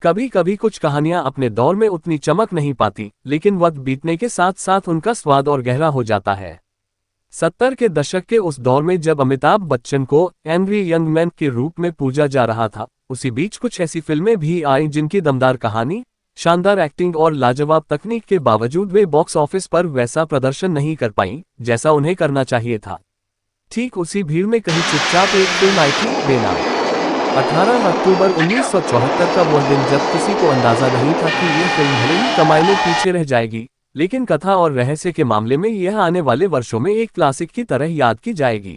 कभी कभी कुछ कहानियां अपने दौर में उतनी चमक नहीं पाती, लेकिन वक्त बीतने के साथ साथ उनका स्वाद और गहरा हो जाता है। 70 के दशक के उस दौर में जब अमिताभ बच्चन को एंग्री यंग मैन के रूप में पूजा जा रहा था, उसी बीच कुछ ऐसी फिल्में भी आईं जिनकी दमदार कहानी, शानदार एक्टिंग और लाजवाब तकनीक के बावजूद वे बॉक्स ऑफिस पर वैसा प्रदर्शन नहीं कर पाईं जैसा उन्हें करना चाहिए था। ठीक उसी भीड़ में कहीं चुपचाप एक फिल्म आई थी, बेनाम। 18 अक्टूबर 1974 का वह दिन जब किसी को अंदाजा नहीं था कि यह फिल्म भले ही कमाई में पीछे रह जाएगी, लेकिन कथा और रहस्य के मामले में यह आने वाले वर्षों में एक क्लासिक की तरह याद की जाएगी।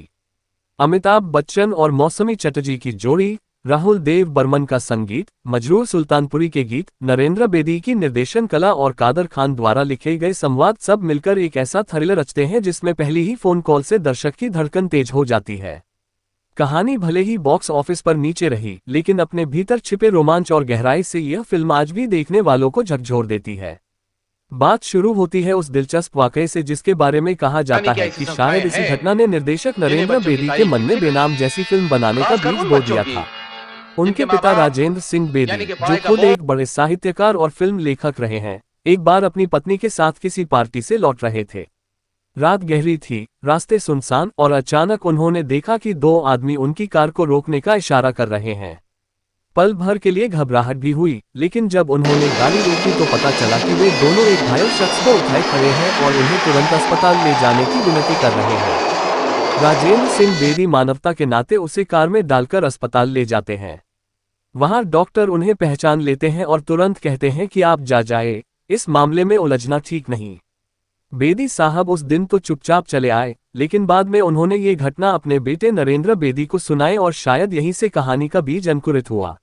अमिताभ बच्चन और मौसमी चटर्जी की जोड़ी, राहुल देव बर्मन का संगीत, मजरूर सुल्तानपुरी के गीत, नरेंद्र बेदी की निर्देशन कला और कादर खान द्वारा लिखे गए संवाद सब मिलकर एक ऐसा थ्रिलर रचते हैं जिसमें पहली ही फोन कॉल से दर्शक की धड़कन तेज हो जाती है। कहानी भले ही बॉक्स ऑफिस पर नीचे रही, लेकिन अपने भीतर छिपे रोमांच और गहराई से यह फिल्म आज भी देखने वालों को झकझोर देती है। बात शुरू होती है उस दिलचस्प वाकये से जिसके बारे में कहा जाता है कि शायद इसी घटना ने निर्देशक नरेंद्र बेदी के मन में बेनाम जैसी फिल्म बनाने का बीज बो दिया था। उनके पिता राजेंद्र सिंह बेदी, जो खुद एक बड़े साहित्यकार और फिल्म लेखक रहे हैं, एक बार अपनी पत्नी के साथ किसी पार्टी से लौट रहे थे। रात गहरी थी, रास्ते सुनसान, और अचानक उन्होंने देखा कि दो आदमी उनकी कार को रोकने का इशारा कर रहे हैं। पल भर के लिए घबराहट भी हुई, लेकिन जब उन्होंने गाड़ी रोकी तो पता चला कि वे दोनों एक घायल शख्स को उठाए खड़े हैं और उन्हें तुरंत अस्पताल ले जाने की विनती कर रहे हैं। राजेंद्र सिंह बेदी मानवता के नाते उसे कार में डालकर अस्पताल ले जाते हैं। वहां डॉक्टर उन्हें पहचान लेते हैं और तुरंत कहते हैं कि आप जा जाए, इस मामले में उलझना ठीक नहीं। बेदी साहब उस दिन तो चुपचाप चले आए, लेकिन बाद में उन्होंने ये घटना अपने बेटे नरेंद्र बेदी को सुनाई और शायद यहीं से कहानी का बीज अंकुरित हुआ।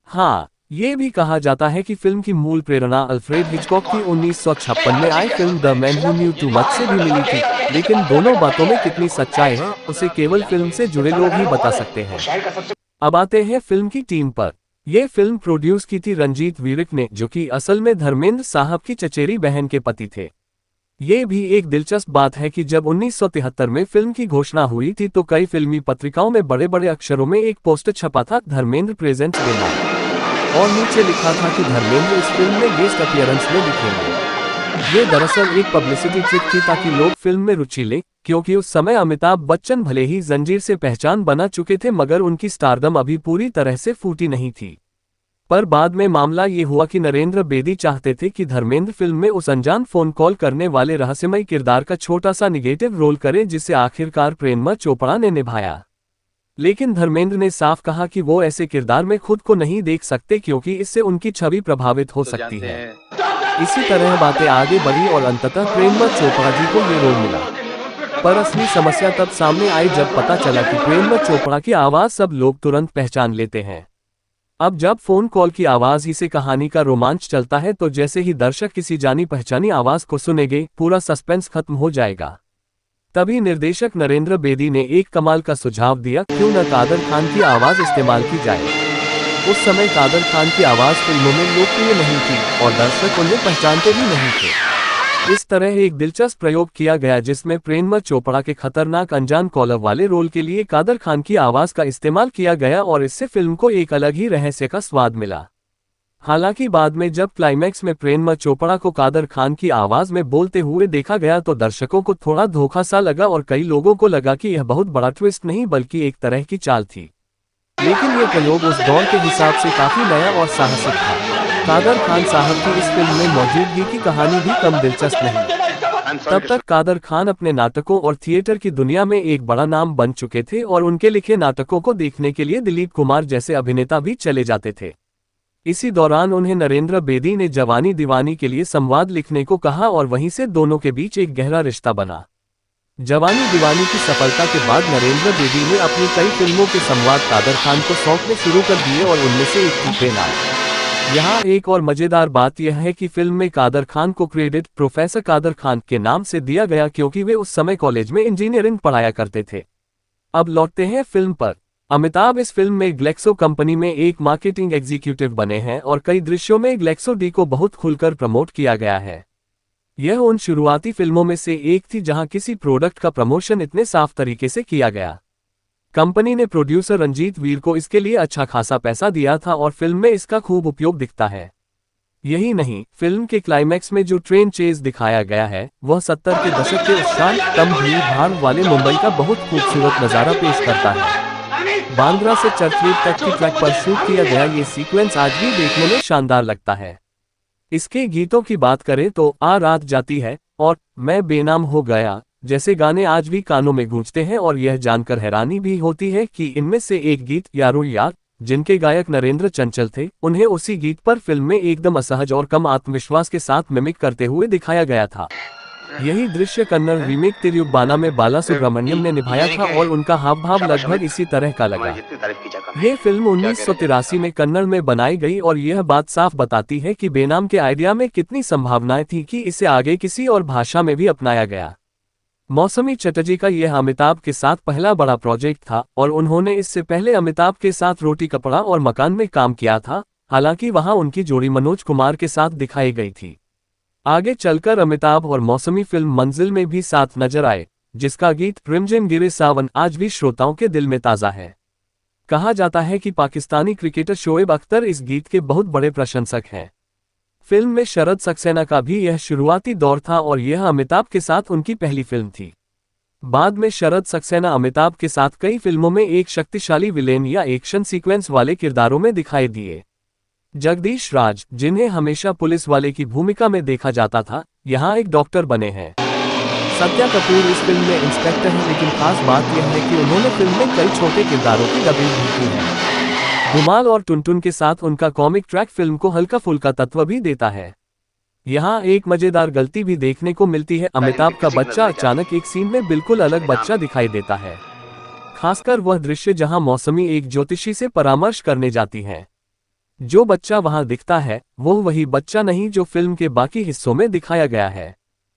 हाँ, ये भी कहा जाता है कि फिल्म की मूल प्रेरणा अल्फ्रेड हिचकॉक की 1956 में आई film the man who knew too much से भी मिली थी, लेकिन दोनों बातों में कितनी सच्चाई है उसे केवल फिल्म से जुड़े लोग ही बता सकते हैं। अब आते हैं फिल्म की टीम पर। यह फिल्म प्रोड्यूस की थी रंजीत वीरिक ने, जो कि असल में धर्मेंद्र साहब की चचेरी बहन के पति थे। ये भी एक दिलचस्प बात है कि जब 1973 में फिल्म की घोषणा हुई थी तो कई फिल्मी पत्रिकाओं में बड़े बड़े अक्षरों में एक पोस्टर छपा था, धर्मेंद्र प्रेजेंट्स बेनाम, और नीचे लिखा था कि धर्मेंद्र इस फिल्म में गेस्ट अपीयरेंस में दिखेंगे। ये दरअसल एक पब्लिसिटी ट्रिक थी ताकि लोग फिल्म में रुचि लें, क्योंकि उस समय अमिताभ बच्चन भले ही जंजीर से पहचान बना चुके थे मगर उनकी स्टारडम अभी पूरी तरह से फूटी नहीं थी। पर बाद में मामला ये हुआ कि नरेंद्र बेदी चाहते थे कि धर्मेंद्र फिल्म में उस अनजान फोन कॉल करने वाले रहस्यमय किरदार का छोटा सा निगेटिव रोल करे जिसे आखिरकार प्रेममा चोपड़ा ने निभाया। लेकिन धर्मेंद्र ने साफ कहा कि वो ऐसे किरदार में खुद को नहीं देख सकते क्योंकि इससे उनकी छवि प्रभावित हो सकती है। इसी तरह बातें आगे बढ़ी और अंततः प्रेममा चोपड़ा जी को ये रोल मिला। पर असली समस्या तब सामने आई जब पता चला कि प्रेममा चोपड़ा की आवाज सब लोग तुरंत पहचान लेते हैं। अब जब फोन कॉल की आवाज ही से कहानी का रोमांच चलता है तो जैसे ही दर्शक किसी जानी पहचानी आवाज को सुनेंगे, पूरा सस्पेंस खत्म हो जाएगा। तभी निर्देशक नरेंद्र बेदी ने एक कमाल का सुझाव दिया, क्यों न कादर खान की आवाज इस्तेमाल की जाए। उस समय कादर खान की आवाज फिल्मों में लोकप्रिय नहीं थी और दर्शक उन्हें पहचानते भी नहीं थे। इस तरह एक दिलचस्प प्रयोग किया गया जिसमें प्रेममा चोपड़ा के खतरनाक अनजान कॉलर वाले रोल के लिए कादर खान की आवाज का इस्तेमाल किया गया और इससे फिल्म को एक अलग ही रहस्य का स्वाद मिला। हालांकि बाद में जब क्लाइमैक्स में प्रेममा चोपड़ा को कादर खान की आवाज में बोलते हुए देखा गया तो दर्शकों को थोड़ा धोखा सा लगा और कई लोगों को लगा कि यह बहुत बड़ा ट्विस्ट नहीं बल्कि एक तरह की चाल थी। लेकिन यह प्रयोग उस दौर के हिसाब से काफी नया और साहसिक था। कादर खान साहब की इस फिल्म में मौजूदगी की कहानी भी कम दिलचस्प नहीं। तब तक कादर खान अपने नाटकों और थिएटर की दुनिया में एक बड़ा नाम बन चुके थे और उनके लिखे नाटकों को देखने के लिए दिलीप कुमार जैसे अभिनेता भी चले जाते थे। इसी दौरान उन्हें नरेंद्र बेदी ने जवानी दीवानी के लिए संवाद लिखने को कहा और वहीं से दोनों के बीच एक गहरा रिश्ता बना। जवानी दीवानी की सफलता के बाद नरेंद्र बेदी ने अपनी कई फिल्मों के संवाद कादर खान को सौंपने शुरू कर दिए और उनमें से एक थी बेनाम। यहाँ एक और मजेदार बात यह है कि फिल्म में कादर खान को क्रेडिट प्रोफेसर कादर खान के नाम से दिया गया क्योंकि वे उस समय कॉलेज में इंजीनियरिंग पढ़ाया करते थे। अब लौटते हैं फिल्म पर। अमिताभ इस फिल्म में ग्लेक्सो कंपनी में एक मार्केटिंग एग्जीक्यूटिव बने हैं और कई दृश्यों में ग्लेक्सो डी को बहुत खुलकर प्रमोट किया गया है। यह उन शुरुआती फिल्मों में से एक थी जहां किसी प्रोडक्ट का प्रमोशन इतने साफ तरीके से किया गया। कंपनी ने प्रोड्यूसर रंजीत वीर को इसके लिए अच्छा खासा पैसा दिया था और फिल्म में इसका खूब उपयोग दिखता है। यही नहीं, फिल्म के क्लाइमैक्स में जो ट्रेन चेज दिखाया गया है वह 70 के दशक के उस शांत, कम भीड़ भाड़ वाले मुंबई का बहुत खूबसूरत नज़ारा पेश करता है। बांद्रा से चर्चगेट तक की ट्रैक पर शूट किया गया ये सीक्वेंस आज भी देखने में शानदार लगता है। इसके गीतों की बात करें तो आ रात जाती है और मैं बेनाम हो गया जैसे गाने आज भी कानों में गूंजते हैं और यह जानकर हैरानी भी होती है कि इनमें से एक गीत यारो यार, जिनके गायक नरेंद्र चंचल थे, उन्हें उसी गीत पर फिल्म में एकदम असहज और कम आत्मविश्वास के साथ मिमिक करते हुए दिखाया गया था। यही दृश्य कन्नड़ रीमेक तिरुबाना में बाला सुब्रमण्यम ने निभाया था और उनका हाव भाव लगभग इसी तरह का लगा। यह फिल्म 1983 में कन्नड़ में बनाई गई और यह बात साफ बताती है कि बेनाम के आइडिया में कितनी संभावनाएं थी कि इसे आगे किसी और भाषा में भी अपनाया गया। मौसमी चटर्जी का यह अमिताभ के साथ पहला बड़ा प्रोजेक्ट था और उन्होंने इससे पहले अमिताभ के साथ रोटी कपड़ा और मकान में काम किया था, हालांकि वहां उनकी जोड़ी मनोज कुमार के साथ दिखाई गई थी। आगे चलकर अमिताभ और मौसमी फिल्म मंजिल में भी साथ नजर आए, जिसका गीत रिमझिम गिरे सावन आज भी श्रोताओं के दिल में ताज़ा है। कहा जाता है कि पाकिस्तानी क्रिकेटर शोएब अख्तर इस गीत के बहुत बड़े प्रशंसक हैं। फिल्म में शरद सक्सेना का भी यह शुरुआती दौर था और यह अमिताभ के साथ उनकी पहली फिल्म थी। बाद में शरद सक्सेना अमिताभ के साथ कई फिल्मों में एक शक्तिशाली विलेन या एक्शन सीक्वेंस वाले किरदारों में दिखाई दिए। जगदीश राज, जिन्हें हमेशा पुलिस वाले की भूमिका में देखा जाता था, यहाँ एक डॉक्टर बने हैं। सत्या कपूर इस फिल्म में इंस्पेक्टर हैं, लेकिन खास बात यह है कि उन्होंने फिल्म में कई छोटे किरदारों की डबिंग भी की है। धुमाल और टुनटुन के साथ उनका कॉमिक ट्रैक फिल्म को हल्का फुल्का तत्व भी देता है। यहाँ एक मजेदार गलती भी देखने को मिलती है, अमिताभ का बच्चा अचानक एक सीन में बिल्कुल अलग बच्चा दिखाई देता है। खासकर वह दृश्य जहाँ मौसमी एक ज्योतिषी से परामर्श करने जाती हैं। जो बच्चा वहां दिखता है वो वही बच्चा नहीं जो फिल्म के बाकी हिस्सों में दिखाया गया है।